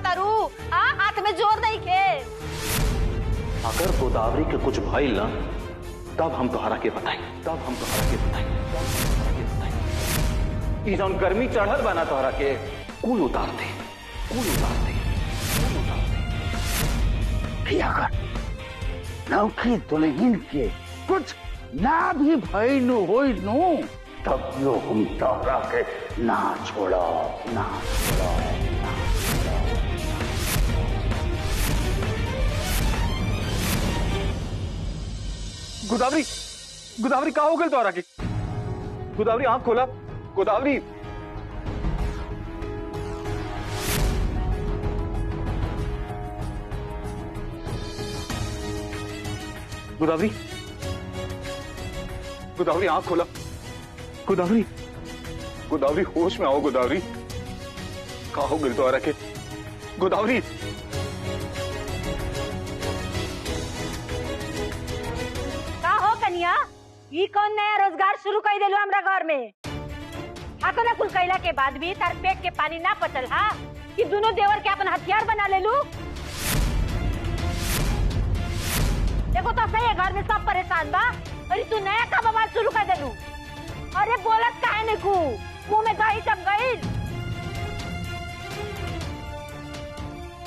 चाहता रू? हाथ में जोर नहीं खे। अगर गोदावरी के कुछ भइल ना तब हम तोहरा के बताई, ई जौन गर्मी चढ़ल बना तोहरा के कुल उतार दे। अगर नौकी दुल्हन के कुछ ना भी भइनु होइनु तब यो हम तोहरा के ना छोड़ो। गोदावरी कहाँ हो गई तोहरा के? गोदावरी आंख खोला। गोदावरी आंख खोला। गोदावरी होश में आओ। गोदावरी कहाँ हो गई तोहरा के? गोदावरी ये कौन नया रोजगार शुरू कर दिलो हमरा घर में? हाथों ना कुल कैला के बाद भी तार पेट के पानी ना पचल कि दोनों देवर के अपन हथियार बना ले लू। देखो तो सही है, घर में सब परेशान बा। अरे तू नया का बवाल शुरू कर देलू। अरे बोलत काहे ने को मुंह में दही जम गई।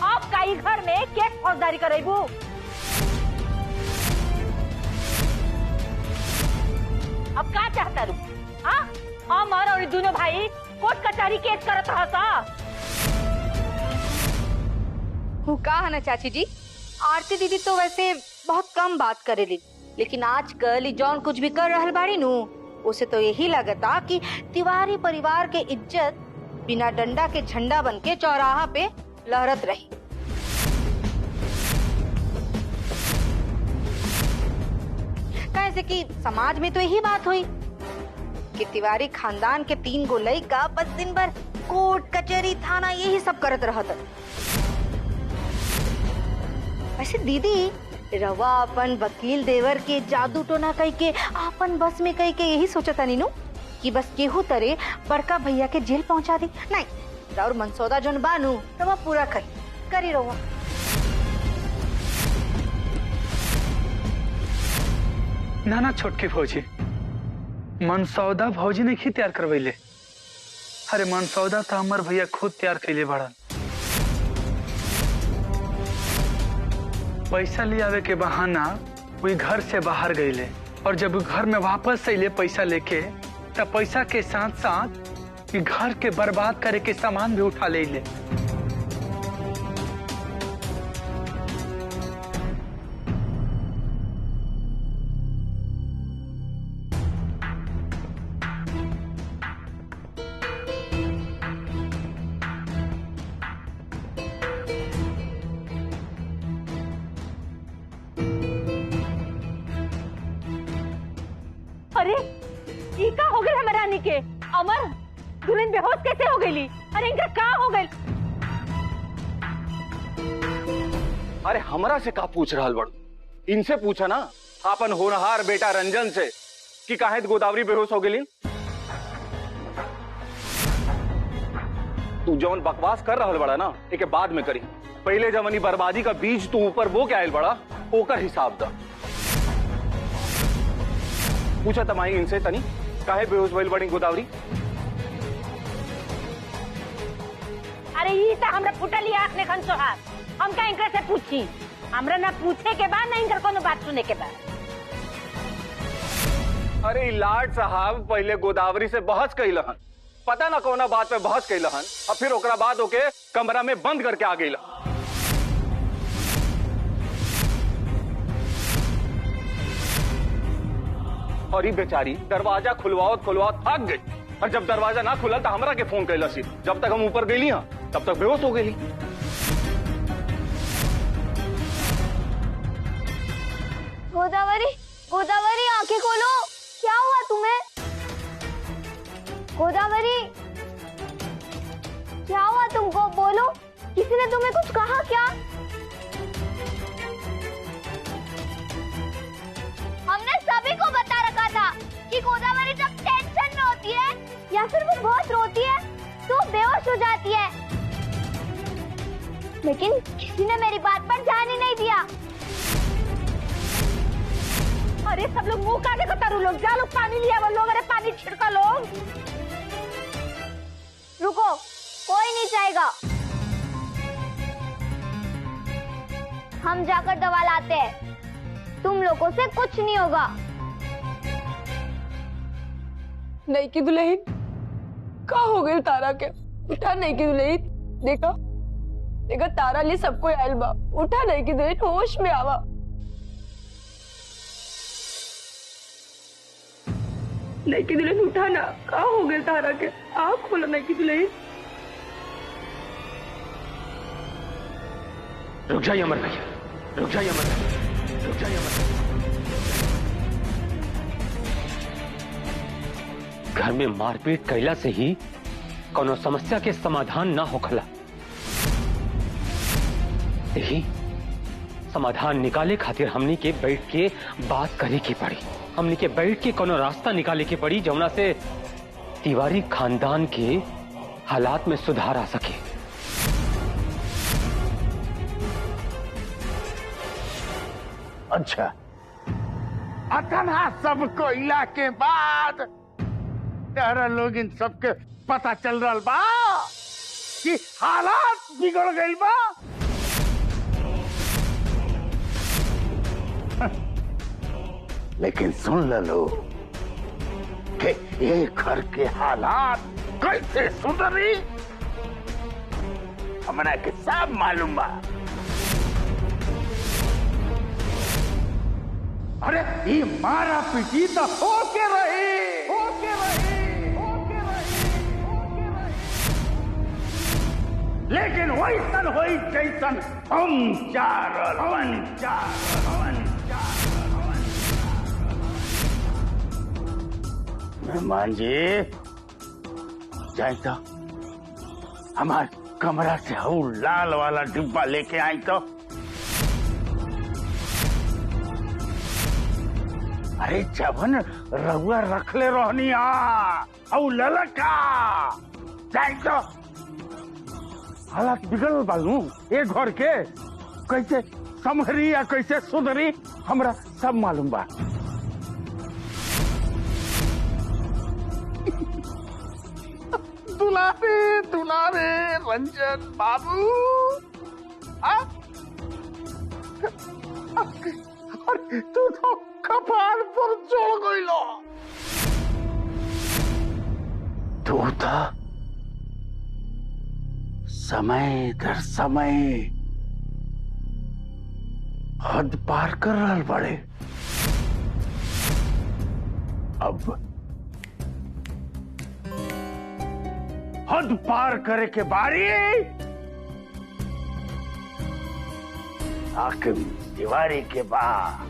अब कई घर में केस फौजदारी करेबू। अब क्या चाहता रू? अमर और दोनों भाई कोर्ट कचहरी केस करत रहता। का है ना चाची जी, आरती दीदी तो वैसे बहुत कम बात करेली, लेकिन आजकल जौन कुछ भी कर रहल बाड़ी नु उसे तो यही लगता कि तिवारी परिवार के इज्जत बिना डंडा के झंडा बन के चौराहा पे लहरत रही। कैसे कि समाज में तो यही बात हुई कि तिवारी खानदान के 3 गो लइका बस दिन भर कोर्ट कचहरी थाना यही सब करत रहत। वैसे दीदी रवा अपन वकील देवर के जादू टोना कई के अपन बस में कई के यही सोचता नीनू कि बस केहू तरे बड़का भैया के जेल पहुंचा दी। नहीं, और मनसौदा जोन बानू रवा पूरा करी रवा। ना छोटकी फौजी, मनसौदा भौजी ने तैयार करवैले। अरे मनसौदा तो हमार भैया खुद तैयार कैले बड़न। पैसा ले आवे के बहाना वही घर से बाहर गईले, और जब घर में वापस अइले पैसा लेके तब पैसा के साथ साथ घर के बर्बाद करे के सामान भी उठा ले। अरे ये का हो गई हमारा रानी के? अमर दुल्हन बेहोश कैसे हो गई? अरे इनका का हो गई? अरे हमरा से का पूछ रहा बड़ू? इनसे पूछा ना अपन होनहार बेटा रंजन से कि काहे गोदावरी बेहोश हो गई। तू जौन बकवास कर रहा बड़ा ना एक बाद में करी। पहले जवनी बर्बादी का बीज तू ऊपर वो क्या आयल बड़ा ओकर हिसाब दा। पूछा तमाई इनसे तनी काहे बेहोश भइल बड़ी गोदावरी? अरे ये तो हमरा फुटली आंख ने खन सोहार। हम का इनकर से पूछी? हमरा ना पूछे के बाद ना इनकर कोनो बात सुने के बाद। अरे लाड साहब पहले गोदावरी से बहस कैलहन, पता ना कौना बात पे बहस कैलहन, और फिर ओकरा बाद ओके कमरा में बंद करके आ गईला। और ये बेचारी दरवाजा खुलवाओ थक गई, और जब दरवाजा ना खुला तो हमरा के फोन कैला सी। जब तक हम ऊपर गईली तब तक बेहोश हो गई। गोदावरी आंखें खोलो, क्या हुआ तुम्हें? गोदावरी क्या हुआ तुमको? बोलो, किसी ने तुम्हें कुछ कहा क्या? हमने सभी को बता रखा था कि गोदावरी जब टेंशन में होती है या फिर वो बहुत रोती है तो बेहोश हो जाती है। लेकिन किसी ने मेरी बात पर ध्यान ही नहीं दिया। अरे सब लोग मुंह काटे को तारू लोग, जा लोग पानी लिया वो लोग, अरे पानी छिड़का लोग। रुको, कोई नहीं जाएगा, हम जाकर दवा लाते हैं, तुम लोगों से कुछ नहीं होगा। नहीं की दुल्हन का हो गई तारा के? उठा नहीं की दुल्हन, देखा देखा तारा लिए सबको आयल बा, उठा नहीं की दुल्हन, होश में आवा। नहीं की दुल्हन उठा ना, का हो गई तारा के? आँख खोलो नहीं की दुल्हन। रुक जाइए अमर भैया, रुक जाइए अमर भैया, रुक जाइए अमर भैया। घर में मारपीट कैला से ही कोनो समस्या के समाधान ना होखला। यही समाधान निकाले खातिर हमनी के बैठ के बात करे की पड़ी, हमनी के बैठ के कोनो रास्ता निकाले की पड़ी जौना से तिवारी खानदान के हालात में सुधार आ सके। अच्छा, अतना सब कोयला के बाद तारा लोग इन सबके पता चल रहा बा कि हालात बिगड़ गई बा। लेकिन सुन लो कि ये घर के हालात कैसे सुधरी, हमरा के सब मालूम बा। अरे ये मारा पीटी तो होके रही, होके रही, होके रही, होके रही। लेकिन वैसन होई जैसन हम चारल मेहमान जी, जाए तो हमारे कमरा से हऊ लाल वाला डिब्बा लेके आई तो। अरे जबन रहुआ रखले रोहनी औ ललका जाए तो हालात बिगड़ बालू एक घर के, कैसे संभरी या कैसे सुधरी हमरा सब मालूम बा। दुलारे दुलारे रंजन बाबू, तू तो कपाल पर चढ़ गईलो। तू तो समय दर समय हद पार कर रहल बड़े। अब हद पार करे के बारी हाकिम तिवारी के बाद।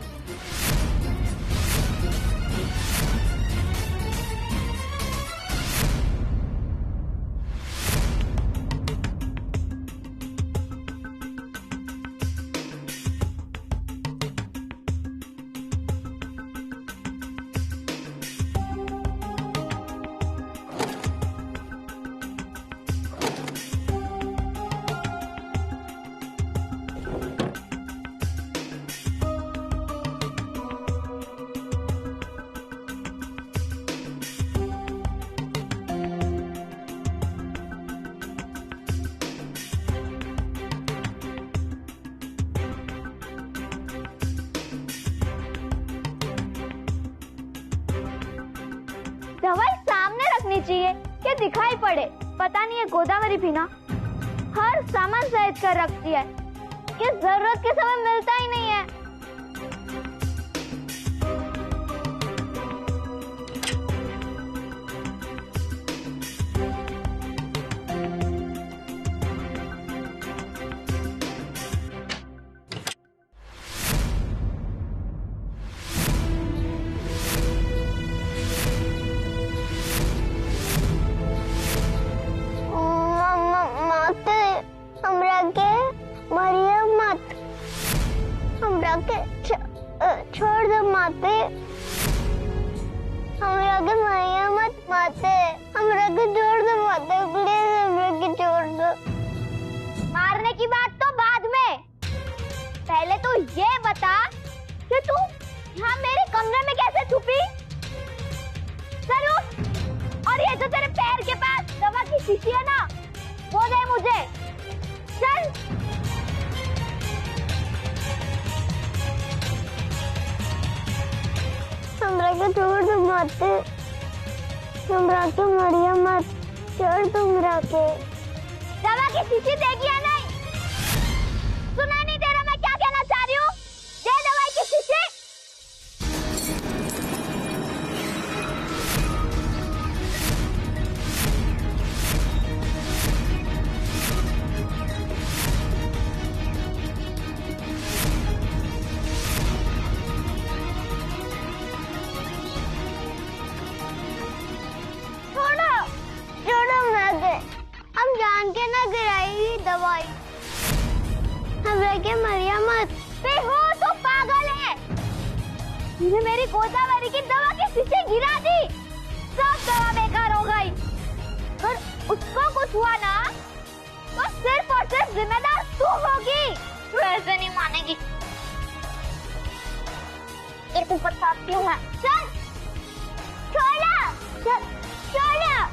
दवाई सामने रखनी चाहिए कि दिखाई पड़े। पता नहीं है गोदावरी भी ना हर सामान सहेज कर रखती है कि जरूरत के समय मिलता ही नहीं है। छोड़ दो माते, हमरा के मारिया मत माते, हमरा के छोड़ दो माते, प्लीज हमरा के छोड़ दो। मारने की बात तो शीशी है ना, वो दे मुझे। चल। हमरा के छोड़ दो मत, हमरा के मरिया मत, छोड़ दो हमरा के। दवा की शीशी देगी या नहीं? सुना नहीं दे रहा मैं क्या कहना चाह रही हूँ? दे दवाई की शीशी। हम जान के ना गिराई दवाई, हमरा के मरिया मत। हो तो पागल है, तूने मेरी गोदावरी की दवा की शीशी गिरा दी, सब दवा बेकार हो गई। और उसको कुछ हुआ ना तो सिर्फ और सिर्फ जिम्मेदार तू होगी। तू ऐसे नहीं मानेगी, तेरे को बताती हूँ मैं। चल छोड़ा, चल छोड़ा।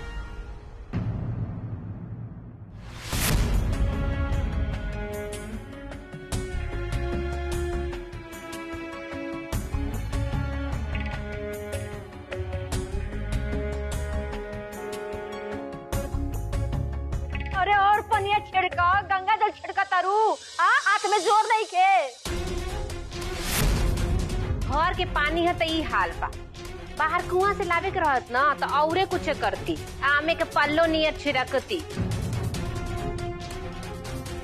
अरे और पनिया छिड़का, गंगा जल छिड़का तारू। हाथ में जोर नहीं के। घर के पानी है तो ई हाल बा, बाहर कुआं से लावे के रहत ना तो औरे कुछ करती, आमे के पल्लो नियत छिड़कती।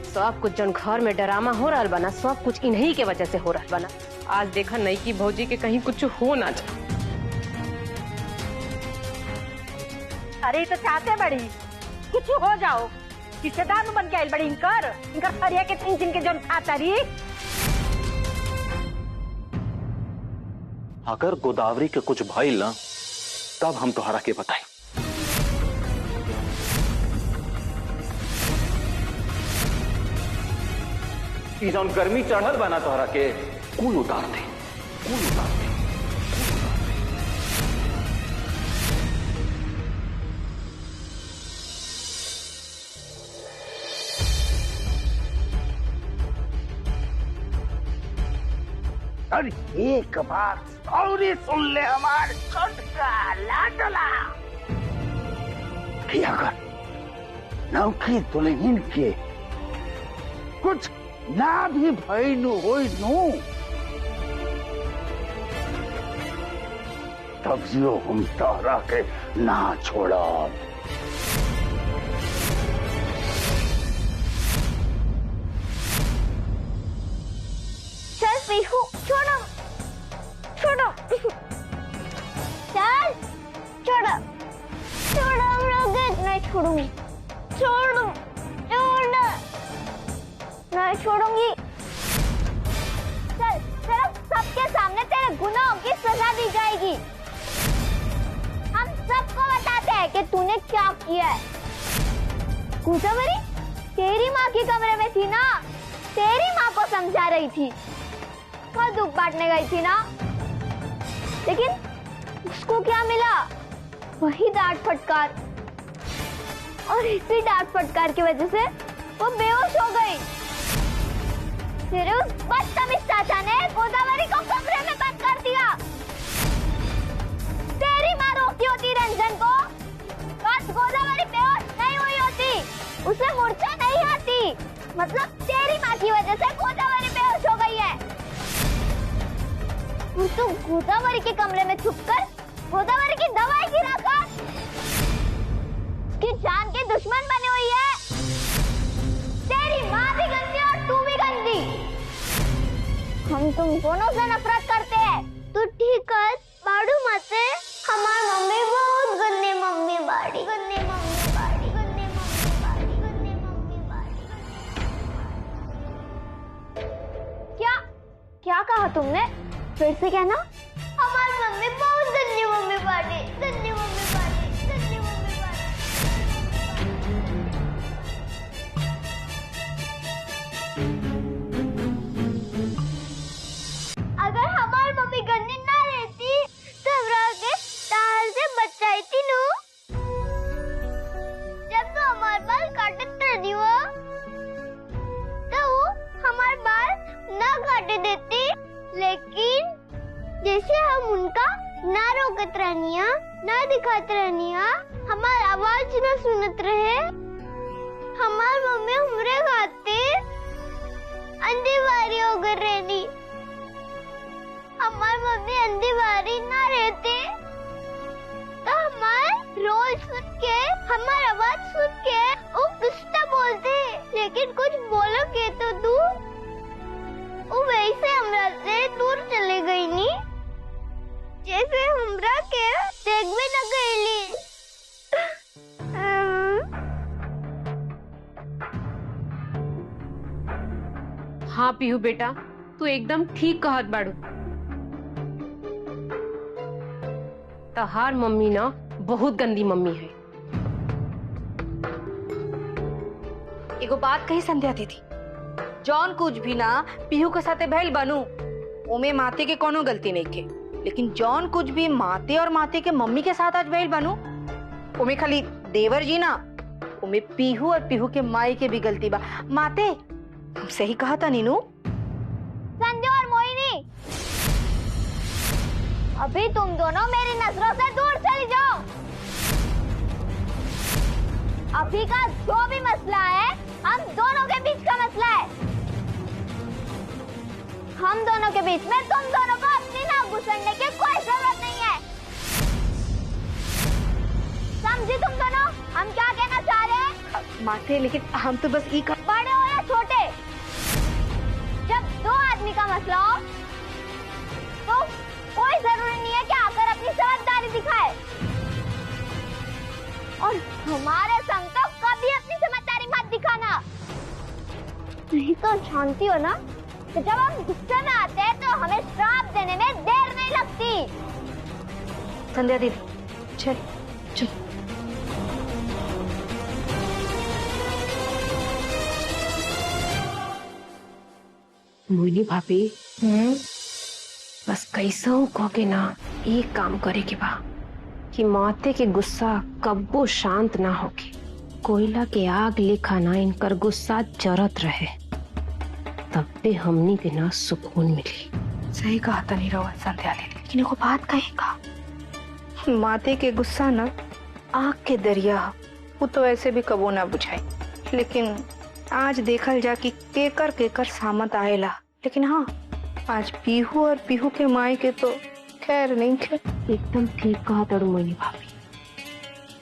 सब कुछ जन घर में ड्रामा हो रहा बना, सब कुछ इन्हीं के वजह से हो रहा बना। आज देखा नहीं कि भौजी के कहीं कुछ हो ना जाए। अरे तो चाहते बड़ी कुछ हो जाओ, रिश्तेदार बन के आयल बड़ी इनकर फरिया के तीन के जन खाता रही। अगर गोदावरी के कुछ भइल ना तब हम तोहरा के बताई। ई जौन गर्मी चढ़ल बना तोहरा के कुल उतार दे, कुल उतार दे। और एक बात और ही सुन ले हमार छोटका लाडला, कि अगर नौकी दुल्हन के कुछ ना भी भइनु होई नु तब जो हम तोहरा के ना छोड़ब। चल पीहू, छोड़ो छोड़ो, चल छोड़ो छोड़ो, हम लोग नहीं छोड़ूंगी, छोड़ो छोड़ो, नहीं छोड़ूंगी। चल चल, सबके सामने तेरे गुनाहों की सजा दी जाएगी। हम सबको बताते हैं कि तूने क्या किया है। गोदावरी तेरी माँ के कमरे में थी ना, तेरी माँ को समझा रही थी, वो दुख बांटने गई थी ना, लेकिन उसको क्या मिला? वही डांट फटकार, और इसी डांट फटकार की वजह से वो बेहोश हो गई। तेरे उस बदतमीज चाचा ने गोदावरी को कमरे में बंद कर दिया। तेरी माँ रोकती होती रंजन को, बस गोदावरी बेहोश नहीं हुई होती, उसे मूर्छा नहीं आती। मतलब तेरी माँ की वजह से गोदावरी बेहोश हो गई है। तू गोदावरी के कमरे में छुपकर गोदावरी की दवाई गिराकर उसकी जान के दुश्मन बनी हुई है। तेरी माँ भी गंदी और तू भी गंदी। हम तुम दोनों से नफरत करते हैं। तू ठीक कर, बाड़ू मत। हमारी मम्मी बहुत गंदी मम्मी बाड़ी, गंदी मम्मी बाड़ी, गंदी मम्मी बाड़ी, गंदी मम्मी बाड़ी। क्या कहा तुमने? फिर से कहना। हमारी मम्मी बहुत गंदी मम्मी बाड़ी, गंदी मम्मी बाड़ी, गंदी मम्मी बाड़ी। अगर हमारी मम्मी गंदी ना रहती तो हमरा के तार से बचाई थी नू। जब तो यदि वो तो वो हमारे बाल न काटे देती, लेकिन जैसे हम उनका ना रोकत रहनिया ना दिखात रहनिया, हमार आवाज न सुनत रहे, हमार मम्मी हमरे खातिर अंधेवारी हो गई रहनी। हमार मम्मी अंधेवारी ना रहती तो हमार रोल सुन के, हमार आवाज सुन के वो कुछ तो बोलते, लेकिन कुछ बोलोगे तो दूर, वो वैसे हमरा से दूर चले गई नी, जैसे हमरा के देख भी न गईली। हाँ पीहू बेटा, तू एकदम ठीक कहत बाड़ू। तहार मम्मी ना बहुत गंदी मम्मी है। एगो बात कही संध्या दीदी, जौन कुछ भी ना पीहू के साथे भइल बनू, ओमे माते के कोनो गलती नहीं के, लेकिन जौन कुछ भी माते और माते के मम्मी के साथ आज भइल बनू, ओमे खाली देवर जी ना, ओमे पीहू और पीहू के माई के भी गलती बा। माते सही कहा था नीनू। संजू और मोहिनी, अभी तुम दोनों मेरी नजरों से दूर चली जाओ। अभी का जो भी मसला है हम दोनों के बीच का मसला है। हम दोनों के बीच में तुम दोनों को अपनी नाक घुसड़ने की कोई जरूरत नहीं है। समझी तुम दोनों हम क्या कहना चाह रहे हैं? माते लेकिन हम तो बस बड़े हो या छोटे, जब दो आदमी का मसला हो तो कोई जरूरी नहीं है कि आकर अपनी समझदारी दिखाए, और हमारे संग तो कभी अपनी समझदारी मत दिखाना, नहीं तो जानती हो ना कि जब हम गुस्से में आते हैं तो हमें श्राप देने में देर नहीं लगती। संध्या दीदी चल चल। मोहिनी भाभी, बस कैसा कह के ना एक काम करे के बा कि माते के गुस्सा कब्बो शांत ना होके, कोयला के आग लेखा ना इनकर गुस्सा जरत रहे, तब पे हमनी के ना सुकून मिली। सही कहा था नहीं रहा संध्या दीदी, लेकिन एगो बात कहेगा, माते के गुस्सा ना आग के दरिया, वो तो ऐसे भी कबो ना बुझाई, लेकिन आज देखल जा कि केकर केकर सामत आएला, लेकिन हाँ आज पीहू और पीहू के माई के तो खैर नहीं खे। एकदम ठीक कहा तड़ू मोहिनी भाभी,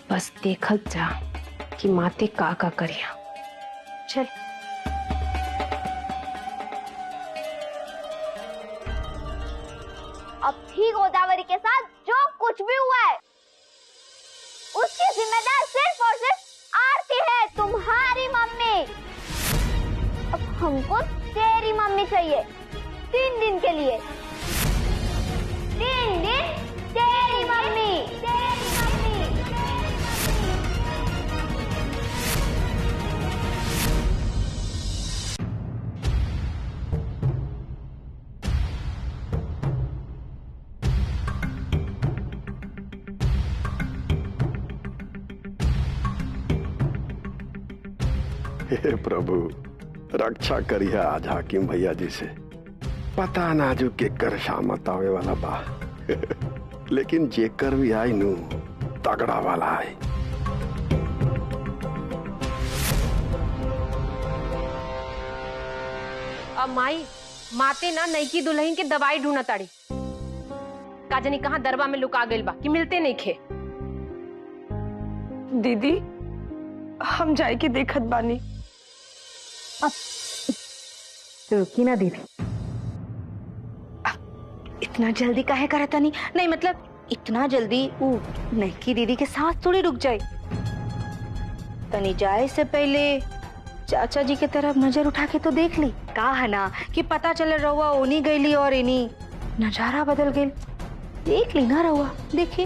बस देखत जा कि माते का करिया। चल अब भी गोदावरी के साथ जो कुछ भी हुआ है उसकी जिम्मेदार सिर्फ और सिर्फ आरती है, तुम्हारी मम्मी। अब हमको तेरी मम्मी चाहिए 3 दिन के लिए। 3 दिन तेरी मम्मी, तेरी मम्मी। हे प्रभु, रक्षा करिया आज हाकिम भैया जी से। पता ना जो केकर शामत आवे वाला बा लेकिन जेकर भी आई नू तगड़ा वाला है। अब माई माते ना नईकी दुल्हन के दवाई ढूंढा ताड़ी, का जानी कहाँ दरबा में लुका गइल बा कि मिलते नहीं खे। दीदी हम जाए के देखत बानी। रुकी ना दीदी, इतना जल्दी काहे करता नहीं? नहीं मतलब इतना जल्दी वो नईकी दीदी के साथ थोड़ी रुक जाए। तनी जाए से पहले चाचा जी के तरफ नजर उठा के तो देख ली, का है ना कि पता चले रहुआ ओनी गईली और इनी नजारा बदल गई। देख ली ना रहुआ, देखिए